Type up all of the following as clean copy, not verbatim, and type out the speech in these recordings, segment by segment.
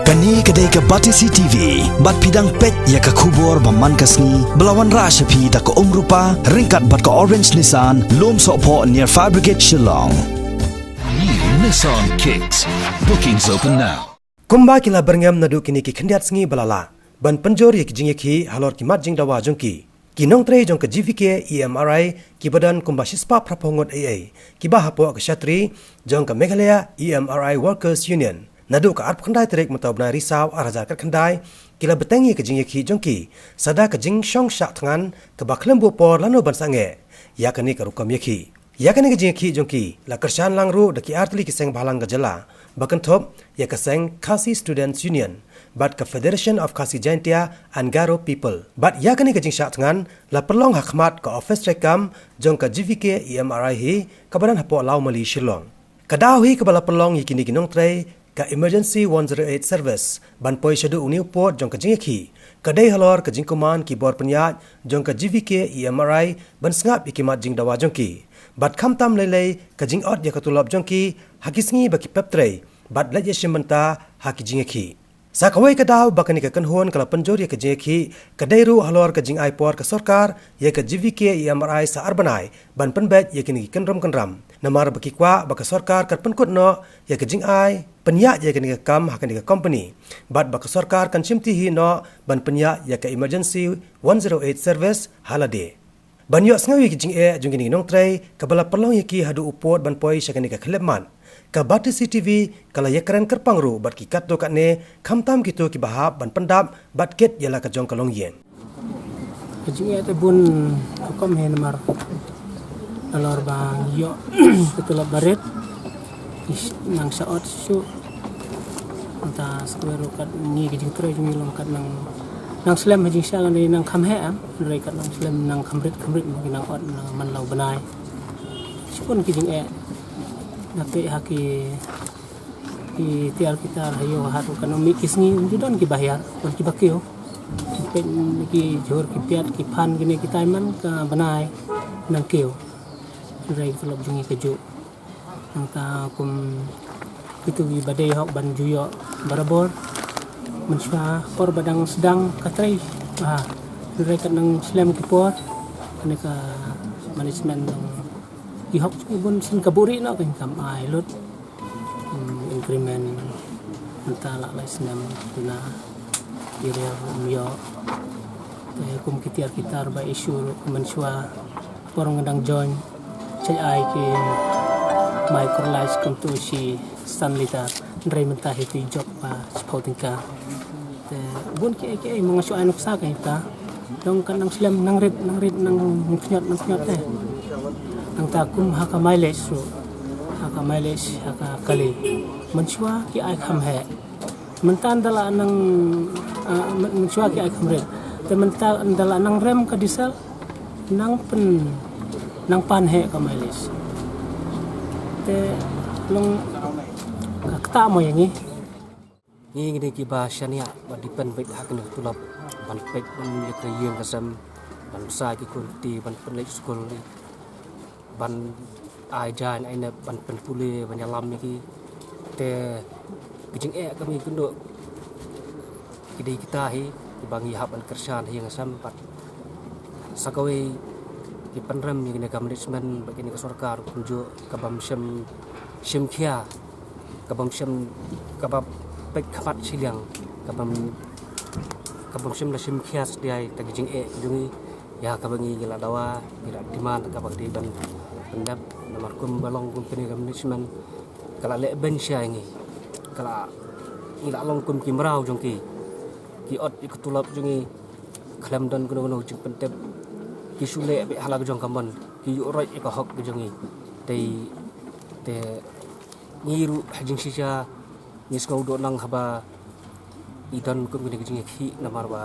Kani kedai ke Batisi TV, bat pidang pet ya ke kubur baman kasni, belawan rashapi da ke rupa, ringkat bat ke orange Nissan, lom sokpo near Fire Brigade Shillong. New Nissan Kicks. Bookings open now. Kumba kila berngam nadu kini ki kendiat sengi balala. Ban penjor ki jing ki halor ki mat jing dawa jongki. Kinong tre jong ke GVK EMRI ki badan kumba sispa prapongot AA. Ki bahapo ke Shatri jong ke Meghalaya EMRI Workers Union. Nadu ke arp khandai terek matau bna risau araja kat khandai kila betengi ke jing ki jongki. Sada ke jing shong syak tangan ke baklem bu por lanu ban sange. Ya kani ke rukam yaki. Ya kani ke jing ki jongki la kershan langru daki artli ki seng balang ke jela. Bakan top ya ke seng Khasi Students Union. But ke Federation of Khasi Jaintia and Garo People. But ya kani ke jing syak tangan la perlong hakmat ke office rekam jong ke GVK EMRI hi ke badan hapo lau mali Shillong. Kadau hi ke bala perlong yikini ginong tray ke Emergency 108 Service ban poi shadu uni upot jong ke jing ki. Kadai halor ke jing kuman ki bor penyat jong ke GVK EMRI ban sengap ikimat jing dawa jong ki. Bat kham tam lelei ke jing ot ya katulop jong ki hakisngi baki peptray bat laj yeshimenta haki jing ki. Sakawai kadau bakani ke kanhon kala penjor ya ke jing ki kadai ru halor ke jing aipor ke sorkar ya ke GVK EMRI sa arbanai ban penbet ya kini kenram namar baki kwa baka sorkar kat penkut no ya ke jing ai penyak ya kini ke kam hakani ke company bat baka sorkar kan simti hi no ban penyak ya ke Emergency 108 Service halade. Banyak sengawi ke jing jung kini nong tray kabala perlong yaki hadu upot ban poi syakani ke klepman. Ka Batisi TV kala ya keren kerpangru bat ki kat do kat ne khamtam gitu ki bahap ban pendap bat ket yala ka jong kalong yen. Jing te bun kom hen mar alor bang yo ketulap baret nang saot su anta square kat ni ki jing tre jing long kat nang slam jing sa ni nang kham he am re kat nang slam nang khamrit mo nang ot man lau banai sipun ki jing nape haki ki tiar kita hayo hatu kan mi kisni judon ki bayar kon ki bakio pen ki jor ki piat ki phan gini ki taiman ka banai nang kio rai kelop jungi keju nang ta kum itu bi badai hok ban juyo barabor menswa por badang sedang katrai rai kat nang slam ki por ne ka management ihok ibon sin kaburi na kan kam ai lot increment mentala la senam guna area mio kum kitiar kitar ba isu mensua porong ngandang join cai ai ki microlize kontu si stanlita ndrai mentah itu job pa spotingka te bun ki mga su anok sa kan ta dong kan nang slam nang rit nang nyot nang takum haka mileage haka kali mensua ki ai kham he mentan dala nang mensua ki ai kham re te mentan dala nang rem ka diesel nang pan he ka mileage te long kakta mo yang ni ki ba shania ba dipen bek hak ni tulap ban pek ni ke yeng kasam ban sa ki kunti ban penlek skol ni ban ai jan ai na ban pen pule ban yalam ni ki te kijing kami kundo kidai kita hi dibangi hab an kersan hi ngasam pat sakawe ki penrem ni ka management bagini ka sarkar kunjo kabam shim khia kabam shim kabab pek khapat silang kabam shim la shim khia sdiai ta kijing dungi ya kabangi gila dawa tidak diman kabak di ban pendap nomor kum balong company management kala le ben sya ini kala ila long kum kimrau jongki ki ot ikutulap jongi klam dan kuno jing pentep ki sule be halag jong kamon ki uroi ka hok jongi te ngiru hajing sisa ni skau do nang haba idan kum ni jing ki namar ba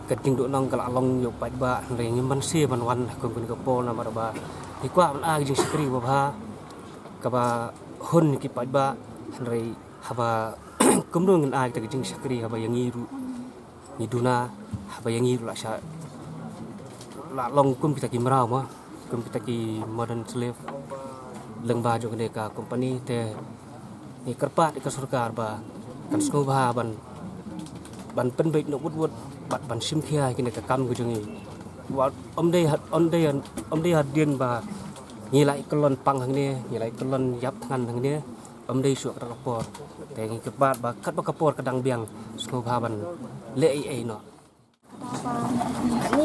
keding do nang kala long yo pai ba reng man se man wan kum ni ko pol namar ba ikwa a jing sikri ba ka ba hun ki pai ba rei haba kumdung ngan ai ta jing sakri haba yang iru ni duna haba yang iru la sha la long kum kita ki marau ma kum kita ki modern slave leng ba jo ka company te ni kerpat ka sarkar ba kan sko ba ban pen bek no wut ban sim khia kini ka kam ku jungi wa om dei hat dien ba ni lai kolon pang hang ni lai kolon yap ngan hang ni om dei suak ka por te ngi ka bat ba kat ba ka por kadang biang sko ba ban le ai no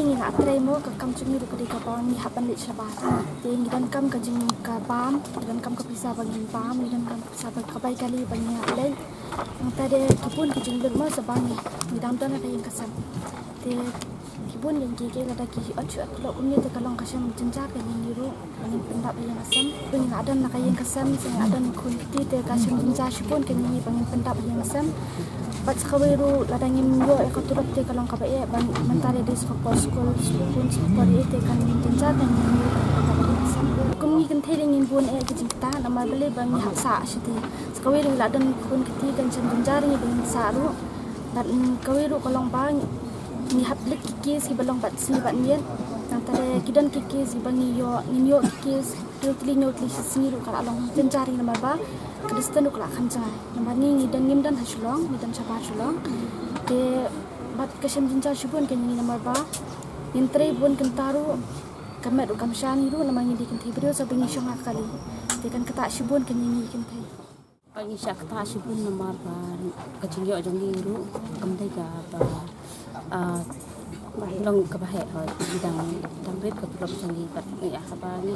ni nak try mo ka kam chungi ru ka ba ni hapan le chaba te ngi dan kam ka jing ka pam dan kam ka pisa bagi pam ni dan kam pisa ba ka bai kali bagi le ang tade kipun ki jing ma sa bang ni dam tan ka yin ka sam te kipun yang ki ke da ki achu lo umni te kalong ka sham jinja ka ni ru ani pendap yang asam pun adan na ka yin ka sam sing adan kun ti te ka sham jinja shipun ka ni bang pendap yang asam Pat kawiru ladangin yo ko turap te kalong ka bae ban mentare dis for school pun for te kan jinja kan ni kum ni kan thering in bun e kijing ta na ma bele ban ni haksa shiti kawiru ladan kun kiti kan jinja ni ban sa ru dan kawiru kalong bang ni haplik kikis ki balong bat si bat nien antare kidan kikis si bang yo ninyo kikis tli nyot li si ru kala long jinjari na ba Kristen ukla khanjai namani ngidan ngimdan hasulong ngidan chapa sulong ke bat kesem jinja shibun ke ni namar ba intre bun kentaru kamet ukam shani ru namani di kenthi brio sa bingi shong akali te kan kata shibun ke ni kenthi Pagi syak kata shibun namar ba kajing yo jong ni ru kam dai ga ba long ka ba he hoi bidang tambet ka tulok jangi bat ni apa ni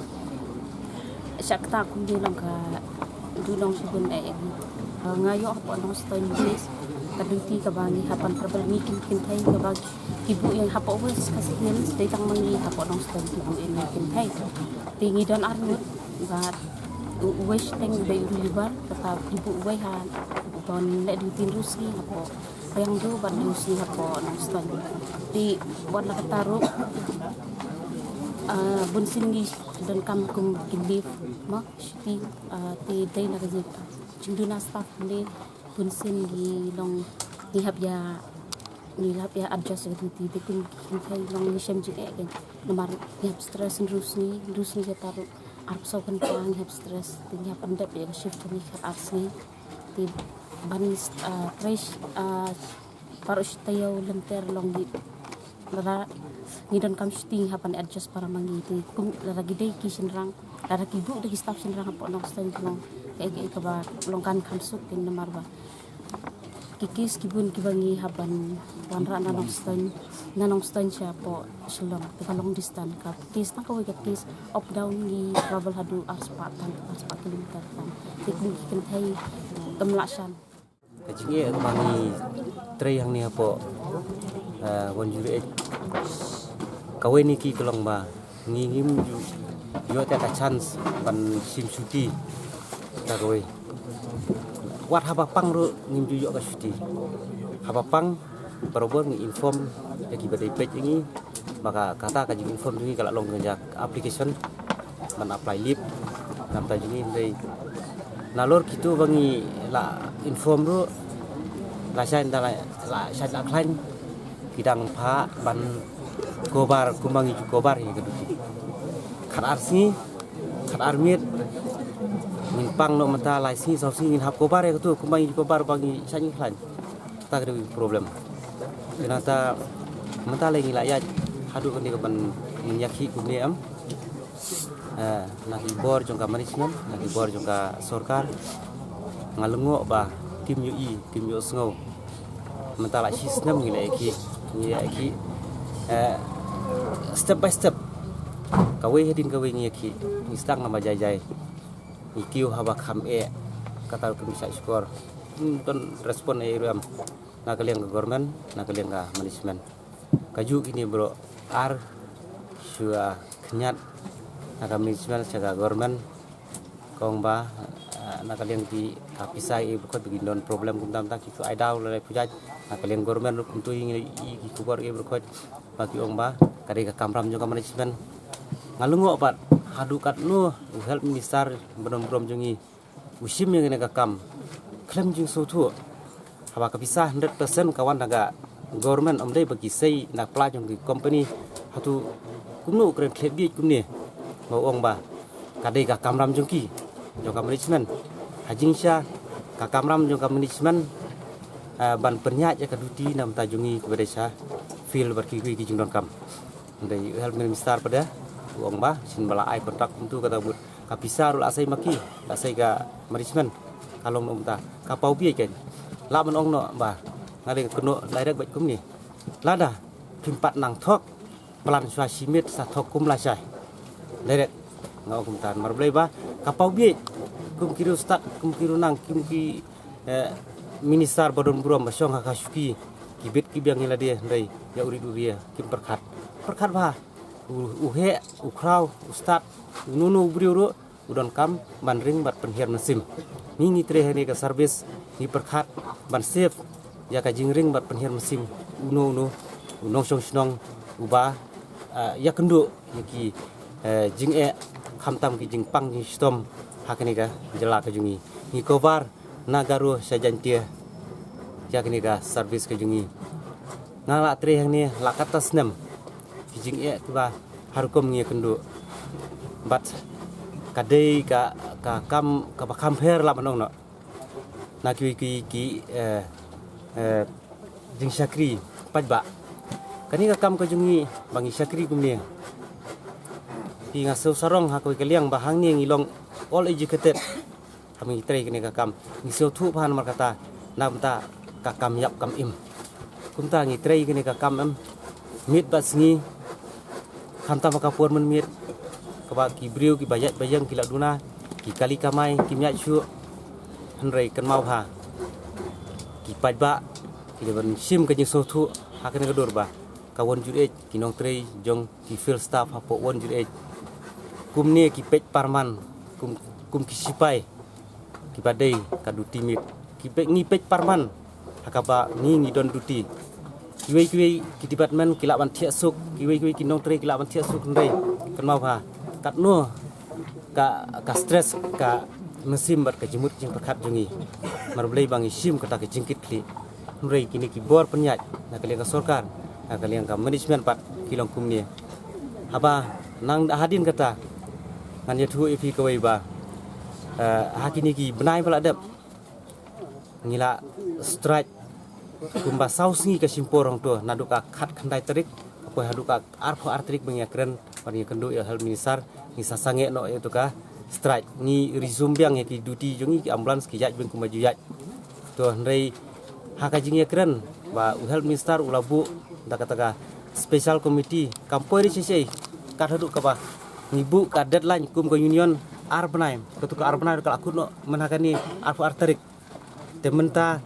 syak kata kum di long ka dulong subun ai ngayo apa nong stone bis kaduti ka bangi hapan problem ni kin thai ka bag ibu yang hapo wes kasih nen dai tang mangi hapo nong stone ibu en kin thai tingi don arnut ba wes teng dai libar kata ibu wei han don le dutin rusi hapo yang do ban rusi hapo nong stone di buat la kataru bun singi dan kam kum kilif mak shti ti dai na gaji jinduna staff ni bun singi long ni hab ya adjust ti ti kun kai long ni shem ji ke nomar ni hab stress rus ni ke taru arp so kan pang hab stress ti ni hab andap ya shift ni khat ars ni ti ban fresh parus tayo lenter long di lara ngidan kam shting hapan adjust para mangi ti kum lagi dei ki sinrang lara ki bu de staff sinrang hapo nong stand long ke ka ba long kan suk tin namar ba kikis kibun kibangi hapan wanra nanong stand siya po sulong te long distance ka tis ta ka wi kis up down ni travel hadu arspa kilometer tan ti kum kin thai kamlasan kajinge bangi tre yang ni hapo wan jure kawai ni ki kelong ba ngingim yo ta chance ban sim suti ta kawai wat haba pang ro ngim ju yo ka suti haba pang barobor ngi inform ya ki badai page ini maka kata ka jing inform ni kala long ngajak application man apply leave nam ta jing dei nalor kitu bangi la inform ro la shan da la shan la klain kidang pha ban gobar kumbangi gobar hi kedu khat arsi khat armit min pang no mata lai si so si hap gobar ya ketu kumbangi gobar bangi sani klan ta kedu problem kenata mata lagi la ya hadu kan di ban nyaki kumni am nagi bor jongka management nagi bor jongka sorkar ngalungo ba tim yu sngo mata la sistem ngila ki step by step kawai hedin kawai ki istang nama jai ikiu haba kham kata kumisa skor ton respon ram na kalian ke government na kalian ke management kaju ini bro ar shua knyat na management jaga government kong ba na kalian di kapisai berkot begin don problem kuntam tak itu aidau le pujaj na kalian government untuk ingin kubor berkot bagi ong ba kari ka kamram juga management ngalungo pat hadukat nu help minister benom jungi usim yang ka kam klaim jing sotu haba kapisa 100% kawan naga government omdai bagi sei nak pelajong di company hatu kumnu kren klebi kumni mau ong ba kari ka kamram jungki joka management hajing sya ka kamram joka management ban pernyat ya kaduti nam tajungi kepada syah fil berkiki ki jungdon kam dari hal minister pada uang bah sin bala ai kontrak untuk kata but kapisar ul asai maki asai ga management kalau nom ta kapau bi kan la man ong no bah ngale keno lai dak baik kum ni lada timpat nang thok pelan swa simit sa thok kum la sai lai dak ngau kum tan mar blai bah kapau bi kum kiru start kum kiru nang kum ki minister bodon buram basong hakasuki kibet kibyang ila dia ndai ya uri duria kim perkat bah uhe ukrau ustad nunu briuru udon kam bandring bat penhiar mesim ni tre hani ka service ni perkat ban safe ya ka jingring bat penhiar mesim unu unong snong uba ya kendu ki jing khamtam ki jing pang ni stom hakani ka jela ka jungi ni kovar nagaru sajantia ya kini ka service ka jungi ngala tre yang ni lakatas nem kijing tiba harukom ngi kendu bat kadai ka kam compare la manong no na ki jing sakri pajba kani ka kam ka jungi bangi sakri kumni ki ngaso sarong ha ko kaliang bahang ni ngilong all educated kami tre kini ka kam ngiso thu phan mar kata nam ta ka kam yap kam im kumta ngi tre kini ka kam em mit bas ngi khanta makapur men mit kaba ki briu ki bayat bayang ki laduna ki kali kamai ki mya chu hanrei kan mau ha ki pajba ki ban sim ka ngiso thu hakene ka dor ba ka won jure ki nong tre jong ki field staff hapo won jure kumni ki pej parman kum ki sipai ki badai ka duti mit ki pej ngi pej parman hakaba ngi don duti kiwei ki department ki laban thia suk kiwei ki nong tre ki laban thia suk ndai kan mau ha kat no ka stress ka mesim bat ka jimut jing perkat jungi marblei bangi sim kata ke jingkit kli ndai kini ki bor penyat na kalian ka sorkar na kalian ka management pat kilong kumni haba nang hadin kata ngan ya thu ipi kawai ba hakini ki benai pala dap ngila strike kumba sausi ka simpor orang tu naduka khat khandai tarik apa haduka arpho artrik bengia kren pani kendu ya hal minister ni sasange no itu ka strike ni resume biang ya ki duty jungi ki ambulance ki jaj beng kumaju jaj to ndai haka jingi kren ba hal minister ulabu da kata special committee kampoi ri sesei ka hadu ka ba ngibu ka deadline kum ko union arbanai ketuka arbanai ka akut no menakani arpho artrik tementa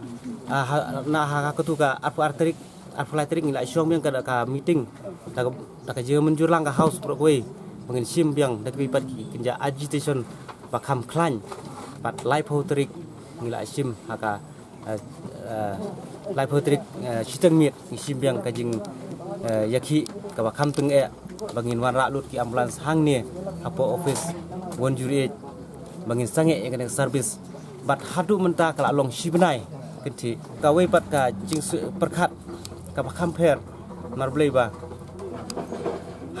na ha ketuka arpho artrik arpho artrik ngila isyong yang ka meeting da ka je menjurlang ka house pro koi mengin sim biang da ki pat kinja agitation ba kham klan pat life artrik ngila sim haka life artrik siteng mit sim biang ka jing yakhi ka ba kham tung bangin wan ra lut ki ambulance hang ni apo office won juri bangin sange yang ka service bat hadu menta kala long sibnai kenti kawe pat ka jing perkat ka compare marblei ba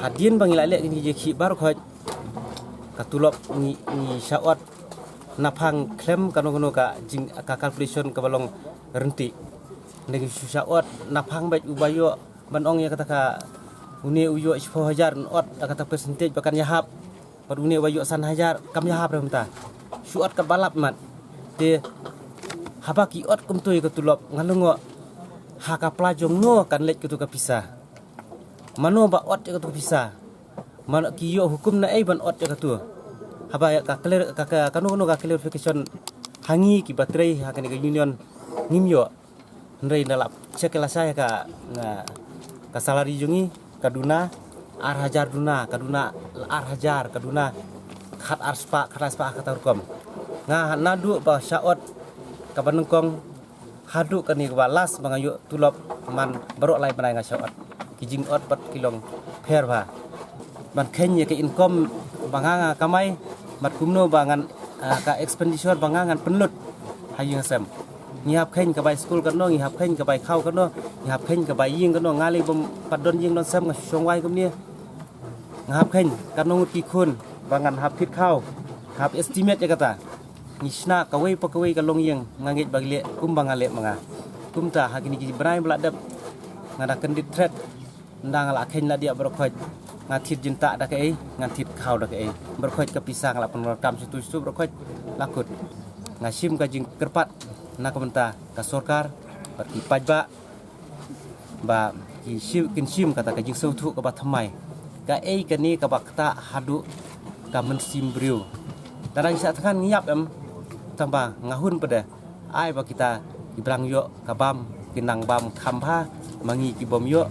hadien bangila lek ni je khi bar khoj ka tulop ni syawat napang klem kanu ka jing ka calculation ka balong renti negi syawat napang baik ubayo banong ya kata ka uni uyo 10,000 ot kata percentage bakan yahap pad uni uyo 1,000 kam yahap remta syuat ka balap mat te habaki ot kumtoi ka tulop ngalungo haka plajong no kan lek kutu ka pisah mano ba ot ka tu pisah man kiyo hukum na ban ot ka tu haba ka clear ka kanu ka clarification hangi ki baterai hakani ka union ngimyo ndrei nalap cekela saya ka salari jungi kaduna arhajar duna kaduna arhajar kaduna khat arspa kata hukum nga nadu ba syaot ka banengkong hadu kani ka las bangayo tulop man barok lai banai nga syaot kijing ot pat kilong pher ba man kenya ke income banganga kamai mat kumno bangan ka expenditure bangangan penlut hayung sem ngihap khen ka bai school kan no ngihap khen ka bai khau kan no ngihap khen ka bai ying kan no ngali bom padon ying don sem nga songwai kumni ngihap khen kan no ki khun bangan hap phit khau hap estimate ya kata ngisna kawai pakawai ka long ying ngangit bagle kum bangale manga kumta hakini ki brai beladap ngada kendit threat ndang la khen la dia berkhoj ngathit jinta dak ei ngathit khau dak ei berkhoj ke pisang la penrekam situ berkhoj lakut ngasim ka jing kerpat na komenta ka sorkar berki pajba ba ki sim kata ka jing sautu ka ba thamai ka ei ka ni ka bakta hadu ka mensim briu darang sa than ngiap tambah ngahun pada ai ba kita ibrang yo ka bam kinang bam khampa mangi ki bom yo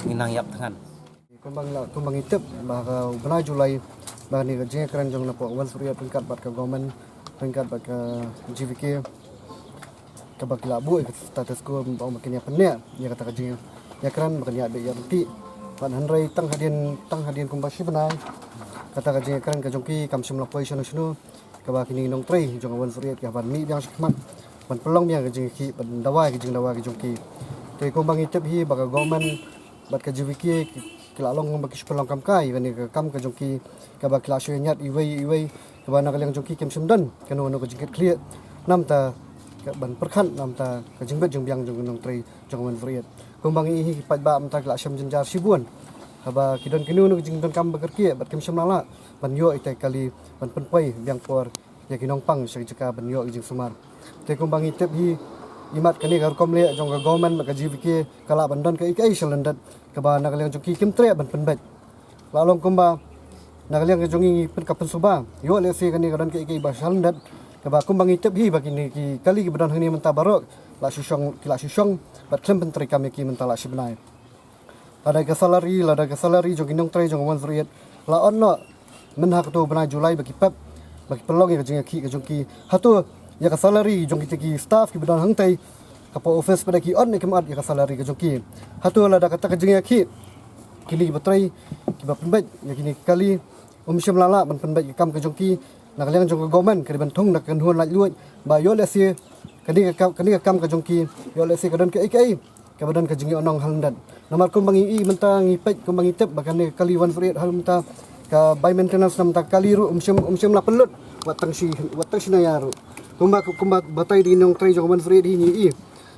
nginang yap tangan kumbang itip bah bena Julai bah ni je kran jong na po wan surya pengkat bat ka government pengkat bat ka GVK ka bak labu status quo ba makin ya penya ya kata ka je ya kran makin ya be ya ti pan hanrai tang hadin kumbashi benai kata ka je kran ka jongki kam sim lapoi shunu ka ba kini nong trei jong wan surya ka ban mi yang sikmat ban pelong yang ka je ki ban dawa ki jongki te kumbang itip hi ba ka government bat ka GVK kilalong bagi sepelong kam kai bani kam ka jongki ka ba kila nyat iwei ka ba nak yang jongki kem semdan kanu no ka jingket clear nam ta ka ban perkhan nam ta ka jingbet jingbiang jong nong tri jong wan vriet kumbang hi pat ba am ta kila sem jenjar sibuan ka ba kidon kinu no jingdon kam bekerkie bat kem semlala ban yo itai kali ban penpai biang por ya kinong pang sejaka ban yo jing sumar te kumbang itep hi imat kani gar komle jong ka government ka GVK kala bandan ka ikai selendat ka ba nagalang jongki kimtre ban penbet lalong kumba nagalang jongi pen kapen suba yo le se kani gadan ka ikai ba selendat ka ba kumbang itep hi bakini ki kali ki badan hani menta barok la sisong bat klem pentri kami ki menta la sibnai ada ka salary jong kinong tre jong wan zuriet la onno men hak tu bena Julai bagi pep bagi pelong ya jongki hatu ya ka salary jong ki staff ki badan hangtai kapo office pada ki on ni kemat ya ka salary ka jongki hatu la da kata ka jing ki kini batrai ki ba pembet ya kini kali sim lala ban pembet ki kam ka jongki nak liang jong government ka ban thong nak kan huan lai luat ba yo le se kani ka kam ka jongki yo le se ka dan ka ikai ka badan ka jing onong halndan nomor kumbangi i mentang ipet kumbangi tep bakan ni kali 148 hal menta ka by maintenance nam ta kali ru sim la pelut watang si na yaru kumba batai di nong trai jong 148 ni i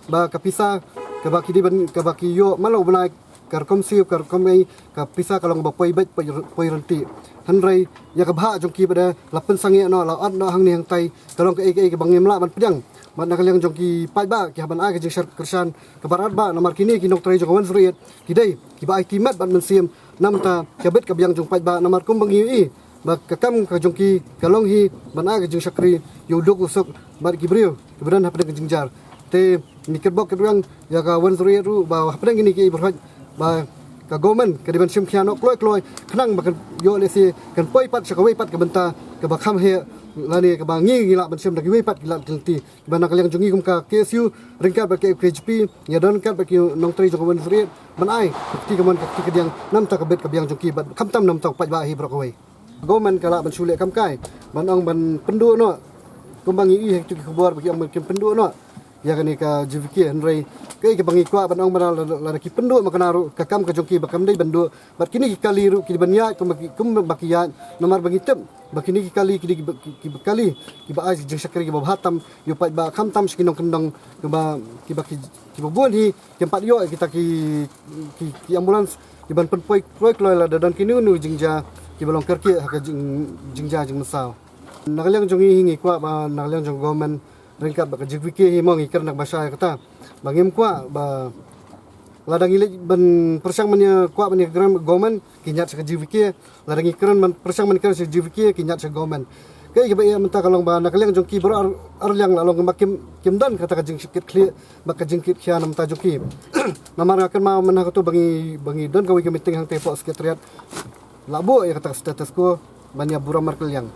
ba kapisa ka baki di ban ka baki yo malau banai karkom siu karkom ai ka pisa kalong ba poi bet poi ranti hanrai ya ka bha jongki pada lapen sangi no la at no hang ni hang tai kalong ka ai ka bangim la ban pedang man nakaliang jongki pai ba ki haban a ka jing kersan ka barat ba nomor kini ki nok trai jong 148 ki dai ki ba ai timat ban mensim nam ta ka bet ka biang jong pai ba nomor kum bangi i ba ka kam ka jongki kalong hi ban a ka jing sakri yo dok usuk bar ki brio ki badan ha pada jing jar te ni kerbok kedang ya ka 148 ru ba ha pada gini ki berhaj ba ka government ka diban sim khiano kloi khnang ba yo le si kan poi pat sakawai pat ka benta ka ba kham he lani ka ba ngi la ban sim da ki wei pat la tilti ba nak liang jungi kum ka KSU ringkat ba ke KHP ya don kat ba ki nong tri jong 148 ban ai ti ka mon ka diang nam ta ka bet ka biang jongki ba kham tam nam ta pat ba hi brokawai government kala ban sule kam kai ban ong ban pendu no kumbangi i hek tu ki khobor ba ki am pendu no ya kani ka GVK hanrai kai ke bangi kwa banong banal la ki pendu makanaru ka kam ka jongki bakam dai bandu bat kini ki kali ru ki banya kum bakiya nomor bangi tem bakini ki kali ki kali ki ba aj jeng sakri ki ba hatam yo pat ba kham tam skinong kendong ki ba ki buan hi tempat yo kita ki ambulans ki ban pen poi kloi la dan kini nu jingja ki balong kerki ha ka jingja jing masau nagaliang jongi hingi kwa ba nagaliang jong government ringkat ba GVK hi mong ikar nak basya kata bangim kwa ba ladang ilik ban persang manya kwa ban ikran government kinyat sa GVK ladang ikran man persang man ikran sa GVK kinyat sa government kai ba ya menta kalong ba nakaliang jongki bro arliang lalong makim kimdan kata ka jing sikit clear baka jingkit khia nam ta jongki namar akan ma man ha to bangi don kawi meeting hang tepo sekretariat labo ya kata status quo banya bura markaliang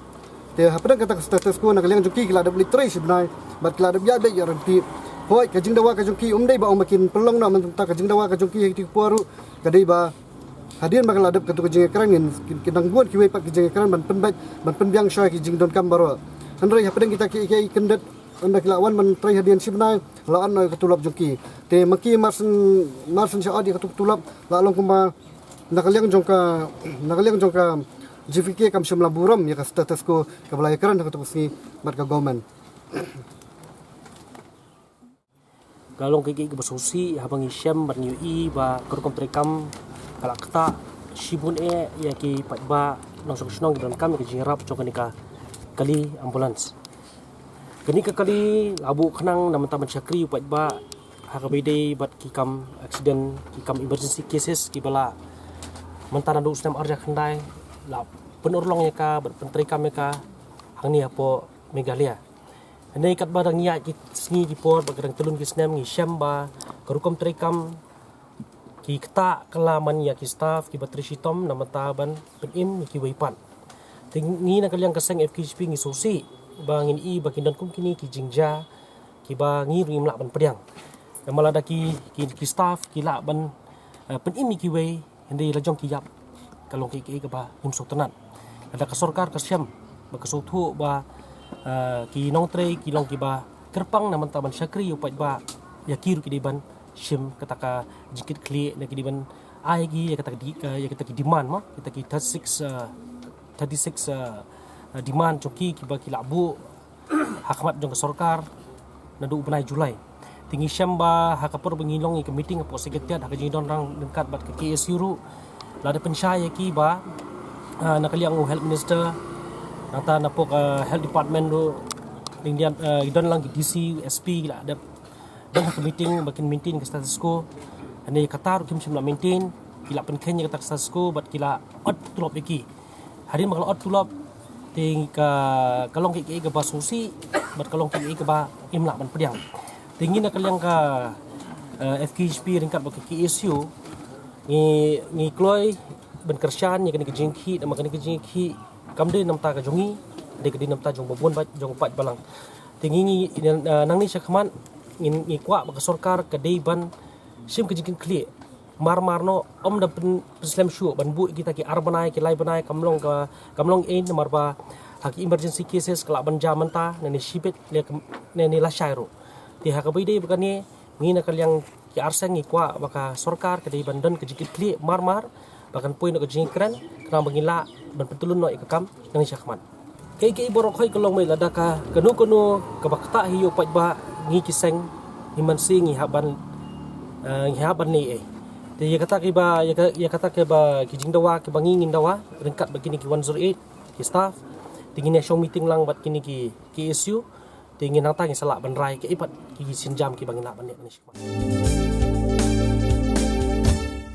te hapada kata status quo nakaliang jongki kila ada beli trace sebenarnya bat kila ada biade ya ranti hoi ka jing dawa ka jongki umdai ba makin pelong na man ta ka jing dawa ka jongki hiti puaru kadai ba hadian bakal adap ka tu jing ekran kinang buat ki wei pak jing ekran ban penbat ban penbiang syai ki jing don kam baro hanrai hapada kita ki kendat anda kilawan man trai hadian sebenarnya la an ka tulap jongki te maki marsen sya adi ka tulap la long kuma nakaliang jongka GVK kam semla buram ya ka status ko ka balai karan ka tu sini mat ka government galong kiki ke besusi habang isyam berniu ba kerukom terekam kalak kata shibun ya ki patba nong sok dan kam ke jingrap cok nika kali ambulans kini ke kali abu kenang nama taman syakri patba hakabede bat kikam accident kikam emergency cases kibala mentara du senam arja khandai la penurlong ya ka penterekam ya ka hangni apo Megalia. Andai kat barang niat ki sni di por bagadang telun ki senam ngi syamba kerukom terekam ki keta kelaman ya ki staff ki batri shitom nama taban penim ki waipan. Tingi nak kaliang kaseng FKHP ngi sosi bangin i bakindan kum kini ki jingja ki bangi rim lak ban pediang. Malada ki staff ki lak ban penim ki wai andai lajong ki yap kalong ki ba himso tenan. Ada kasorkar kasyam bakasuthu ba ki nong tre ki long ki ba kerpang naman taman syakri upat ba yakiru ki diban shim kataka jikit kli na ki diban ai gi ya kataki demand ma kita ki 36 demand joki ki ba ki labu hakmat jong sorkar na du benai Julai tingi syam ba hakapur bengilong ki meeting apo sekretariat hak jidon rang dengkat bat ke KSU ru la da pensyaya ki ba nakaliang health minister nata napok health department do Indian idon lang DC SP la ada dan meeting bakin maintain ke status quo ane katar kim simla maintain kila penkenya kata status quo bat kila ot tulop iki hari makal ot tulop ting ka kalong ki ke ba susi bat kalong ki ke ba imla ban pediang tingin nak kaliang ka FKHP ringkat bak KSU ni kloi ban kersyan ni kena kejingki dan makani kejingki kamde namta ka jongi de kedi namta jong bobon ba jong pat balang tingi nang ni syakman ngi kwa ba sorkar ka dei ban sim ke jikin kli marno om da preslam shu ban bu kita ki arbanai ki lai banai kamlong ein namar ba haki emergency cases kala ban jamanta nani shibet le nani la shairo ti hakabai dei bakani ngi na kalyang ki arsang ngi kwa baka sorkar ka dei ban dan ke jikin kli marmar bahkan poin nak jingkran kena mengila ban petulun no ikam nang syakman kei borok khoi kolong mai ladaka kanu ka bakta hiyo pat ba ngi kiseng himan sing ngi haban ni te ya kata ke ba ki jingdawa ke bangi ngindawa ringkat begini ki 108 ki staff tingin national meeting lang bat kini ki KSU tingin nang tang salak ban rai ke ipat ki sinjam ki bangin ban ni syakman